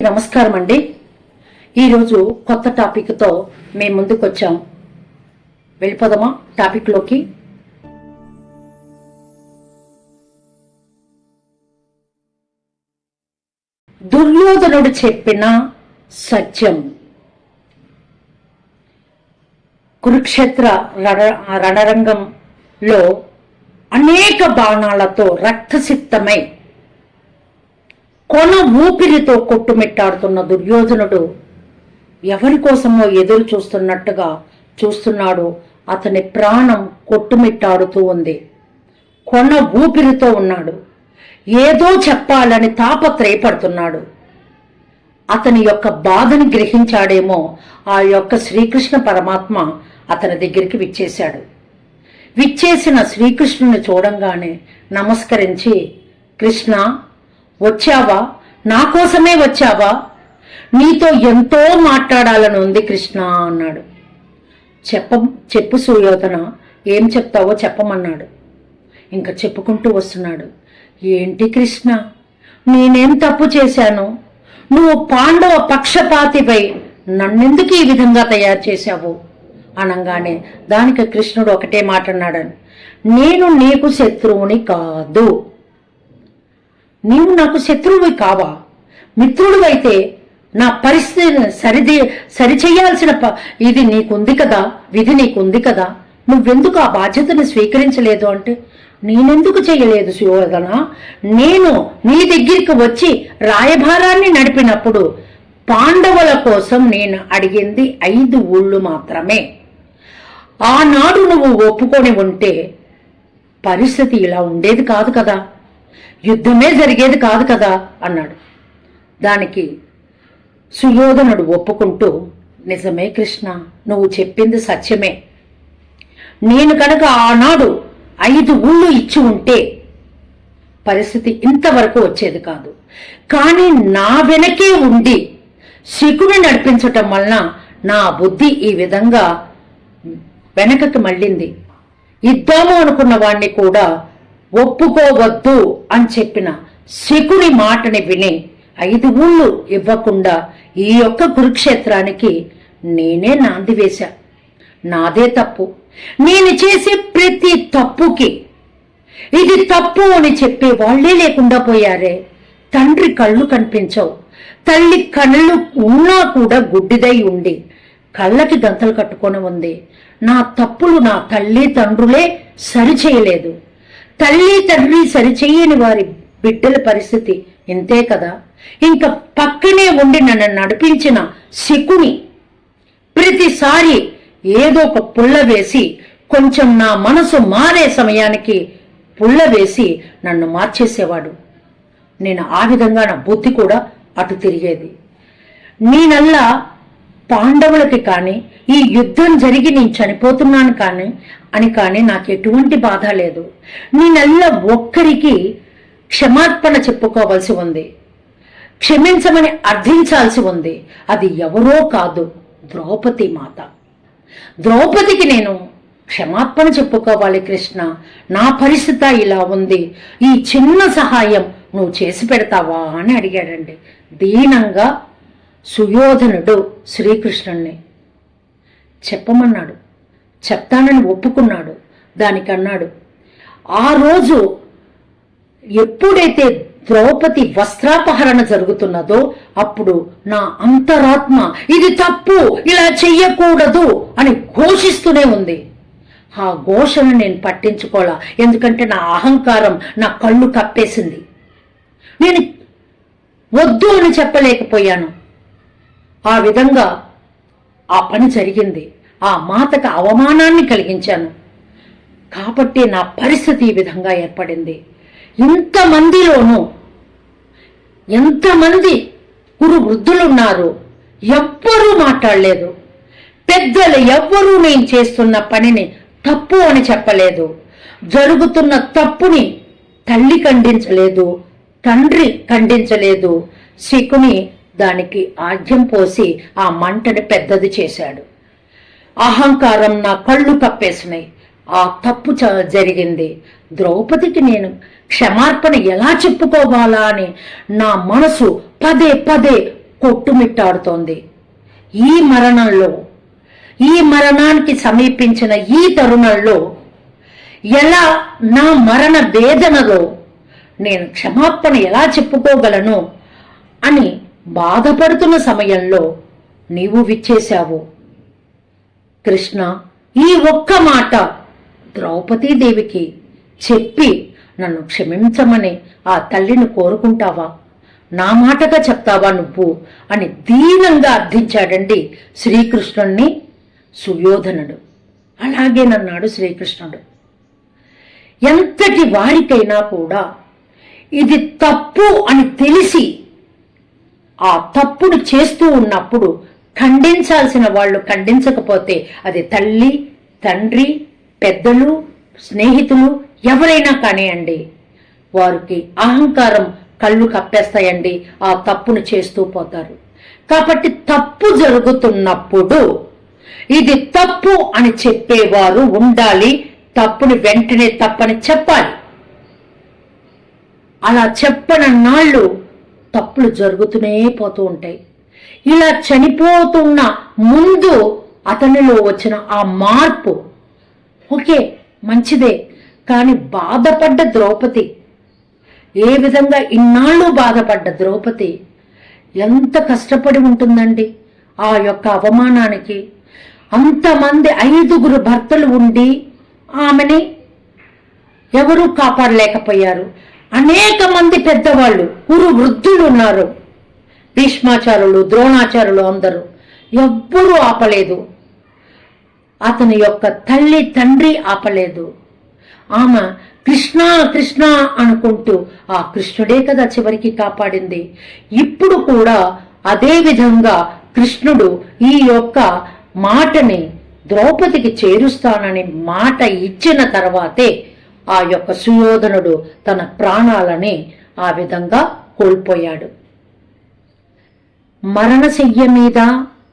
నమస్కారం అండి. ఈరోజు కొత్త టాపిక్తో మేము ముందుకు వచ్చాం. వెళ్ళిపోదామా టాపిక్లోకి? దుర్యోధనుడు చెప్పిన సత్యం. కురుక్షేత్ర రణరంగంలో అనేక బాణాలతో రక్తసిక్తమై కొన ఊపిరితో కొట్టుమిట్టాడుతున్న దుర్యోధనుడు ఎవరి కోసమో ఎదురు చూస్తున్నట్టుగా చూస్తున్నాడు. అతని ప్రాణం కొట్టుమిట్టాడుతూ ఉంది. కొన ఊపిరితో ఉన్నాడు. ఏదో చెప్పాలని తాపత్రయపడుతున్నాడు. అతని యొక్క బాధని గ్రహించాడేమో ఆ యొక్క శ్రీకృష్ణ పరమాత్మ అతని దగ్గరికి విచ్చేశాడు. విచ్చేసిన శ్రీకృష్ణుని చూడంగానే నమస్కరించి, కృష్ణ వచ్చావా? నా కోసమే వచ్చావా? నీతో ఎంతో మాట్లాడాలని ఉంది కృష్ణ అన్నాడు. చెప్పు సుయోధన, ఏం చెప్తావో చెప్పమన్నాడు. ఇంకా చెప్పుకుంటూ వస్తున్నాడు. ఏంటి కృష్ణ, నేనేం తప్పు చేశాను? నువ్వు పాండవ పక్షపాతిపై నన్నెందుకు ఈ విధంగా తయారు చేశావు అనగానే దానికి కృష్ణుడు ఒకటే మాట్లాడాడు. నేను నీకు శత్రువుని కాదు. నీవు నాకు శత్రువువి కావా? మిత్రుడు అయితే నా పరిస్థితిని సరిచేయాల్సిన ఇది నీకుంది కదా, విధి నీకుంది కదా, నువ్వెందుకు ఆ బాధ్యతను స్వీకరించలేదు అంటే, నేనెందుకు చేయలేదు సుయోధన? నేను నీ దగ్గరికి వచ్చి రాయభారాన్ని నడిపినప్పుడు పాండవుల కోసం నేను అడిగింది 5 ఊళ్ళు మాత్రమే. ఆనాడు నువ్వు ఒప్పుకొని ఉంటే పరిస్థితి ఇలా ఉండేది కాదు కదా, యుద్ధమే జరిగేది కాదు కదా అన్నాడు. దానికి సుయోధనుడు ఒప్పుకుంటూ, నిజమే కృష్ణ, నువ్వు చెప్పింది సత్యమే. నేను కనుక ఆనాడు 5 ఊళ్ళు ఇచ్చి ఉంటే పరిస్థితి ఇంతవరకు వచ్చేది కాదు. కానీ నా వెనకే ఉండి శకుని నడిపించటం వలన నా బుద్ధి ఈ విధంగా వెనకకి మళ్ళింది. ఇద్దాము అనుకున్న వాణ్ణి కూడా ఒప్పుకోవద్దు అని చెప్పిన శకుని మాటని విని 5 ఊళ్ళు ఇవ్వకుండా ఈ యొక్క కురుక్షేత్రానికి నేనే నాంది వేశా. నాదే తప్పు. నేను చేసే ప్రతి తప్పుకి ఇది తప్పు అని చెప్పే వాళ్లే లేకుండా పోయారే. తండ్రి కళ్ళు కనిపించవు, తల్లి కళ్ళు ఉన్నా కూడా గుడ్డిదై ఉండి కళ్ళకి గంతలు కట్టుకొని ఉంది. నా తప్పులు నా తల్లి తండ్రులే సరిచేయలేదు. తల్లి తండ్రి సరిచేయని వారి బిడ్డల పరిస్థితి ఇంతే కదా. ఇంకా పక్కనే ఉండి నన్ను నడిపించిన శకుని ప్రతిసారి ఏదో ఒక పుల్ల వేసి కొంచెం నా మనసు మారే సమయానికి పుల్ల వేసి నన్ను మార్చేసేవాడు. నేను ఆ విధంగా నా బుద్ధి కూడా అటు తిరిగేది. నేనల్లా పాండవులకి కానీ ఈ యుద్ధం జరిగి నేను చనిపోతున్నాను కానీ నాకు ఎటువంటి బాధ లేదు. నేనల్లా ఒక్కరికి క్షమార్పణ చెప్పుకోవాల్సి ఉంది, క్షమించమని అర్థించాల్సి ఉంది. అది ఎవరో కాదు, ద్రౌపది మాత. ద్రౌపదికి నేను క్షమార్పణ చెప్పుకోవాలి. కృష్ణ, నా పరిస్థితి ఇలా ఉంది, ఈ చిన్న సహాయం నువ్వు చేసి పెడతావా అని అడిగాడండి దీనంగా. సుయోధనుడు శ్రీకృష్ణుణ్ణి చెప్పమన్నాడు. చెప్తానని ఒప్పుకున్నాడు. దానికన్నాడు, ఆ రోజు ఎప్పుడైతే ద్రౌపది వస్త్రాపహరణ జరుగుతున్నదో అప్పుడు నా అంతరాత్మ ఇది తప్పు, ఇలా చెయ్యకూడదు అని ఘోషిస్తూనే ఉంది. ఆ ఘోషను నేను పట్టించుకోలా, ఎందుకంటే నా అహంకారం నా కళ్ళు కప్పేసింది. నేను వద్దు అని చెప్పలేకపోయాను. ఆ విధంగా ఆ పని జరిగింది. ఆ మాతకు అవమానాన్ని కలిగించాను. కాబట్టి నా పరిస్థితి ఈ విధంగా ఏర్పడింది. ఇంతమందిలోనూ ఎంతమంది కురు వృద్ధులున్నారు, ఎవ్వరూ మాట్లాడలేదు. పెద్దలు ఎవ్వరూ నేను చేస్తున్న పనిని తప్పు అని చెప్పలేదు. జరుగుతున్న తప్పుని తల్లి ఖండించలేదు, తండ్రి ఖండించలేదు. శకుని దానికి ఆజ్యం పోసి ఆ మంటని పెద్దది చేశాడు. అహంకారం నా కళ్ళు కప్పేసినాయి. ఆ తప్పు జరిగింది. ద్రౌపదికి నేను క్షమార్పణ ఎలా చెప్పుకోవాలా అని నా మనసు పదే పదే కొట్టుమిట్టాడుతోంది. ఈ మరణానికి సమీపించిన ఈ తరుణంలో ఎలా నా మరణ వేదనలో నేను క్షమాపణ ఎలా చెప్పుకోగలను అని బాధపడుతున్న సమయంలో నీవు విచ్చేశావు. కృష్ణ, ఈ ఒక్క మాట ద్రౌపదీదేవికి చెప్పి నన్ను క్షమించమని ఆ తల్లిని కోరుకుంటావా? నా మాటగా చెప్తావా నువ్వు అని దీనంగా అర్థించాడండి శ్రీకృష్ణుణ్ణి సుయోధనుడు. అలాగేనన్నాడు శ్రీకృష్ణుడు. ఎంతటి వారికైనా కూడా ఇది తప్పు అని తెలిసి ఆ తప్పును చేస్తూ ఉన్నప్పుడు ఖండించాల్సిన వాళ్ళు ఖండించకపోతే అది తల్లి, తండ్రి, పెద్దలు, స్నేహితులు ఎవరైనా కానివ్వండి, వారికి అహంకారం కళ్ళు కప్పేస్తాయండి. ఆ తప్పును చేస్తూ పోతారు. కాబట్టి తప్పు జరుగుతున్నప్పుడు ఇది తప్పు అని చెప్పేవారు ఉండాలి. తప్పుని వెంటనే తప్పని చెప్పాలి. అలా చెప్పనన్నాళ్ళు తప్పులు జరుగుతూనే పోతూ ఉంటాయి. ఇలా చనిపోతున్న ముందు అతనిలో వచ్చిన ఆ మార్పు ఓకే, మంచిదే. కానీ బాధపడ్డ ద్రౌపది, ఏ విధంగా ఇన్నాళ్ళు బాధపడ్డ ద్రౌపది ఎంత కష్టపడి ఉంటుందండి ఆ యొక్క అవమానానికి. అంతమంది 5 భర్తలు ఉండి ఆమెని ఎవరూ కాపాడలేకపోయారు. అనేక మంది పెద్దవాళ్ళు, వృద్ధులు ఉన్నారు, భీష్మాచారులు, ద్రోణాచారులు, అందరూ ఎవ్వరూ ఆపలేదు. అతని యొక్క తల్లి, తండ్రి ఆపలేదు. ఆమె కృష్ణ కృష్ణ అనుకుంటూ ఆ కృష్ణుడే కదా చివరికి కాపాడింది. ఇప్పుడు కూడా అదే విధంగా కృష్ణుడు ఈ యొక్క మాటని ద్రౌపదికి చేరుస్తానని మాట ఇచ్చిన తర్వాతే ఆ యొక్క సుయోధనుడు తన ప్రాణాలని ఆ విధంగా కోల్పోయాడు. మరణశయ్య మీద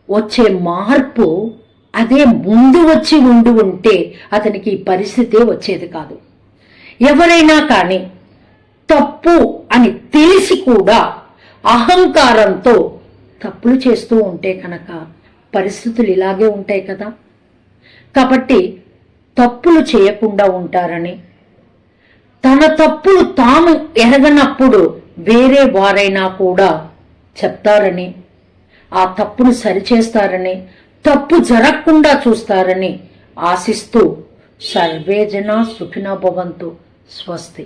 వచ్చే మార్పు అదే ముందు వచ్చి ఉంటే అతనికి ఈ పరిస్థితే వచ్చేది కాదు. ఎవరైనా కానీ తప్పు అని తెలిసి కూడా అహంకారంతో తప్పులు చేస్తూ ఉంటే కనుక పరిస్థితులు ఇలాగే ఉంటాయి కదా. కాబట్టి తప్పులు చేయకుండా ఉంటారని, తన తప్పులు తాము ఎరగనప్పుడు వేరే వారైనా కూడా చెప్తారని, ఆ తప్పును సరిచేస్తారని, తప్పు జరగకుండా చూస్తారని ఆశిస్తూ సర్వే జనా సుఖినో భవంతు. స్వస్తి.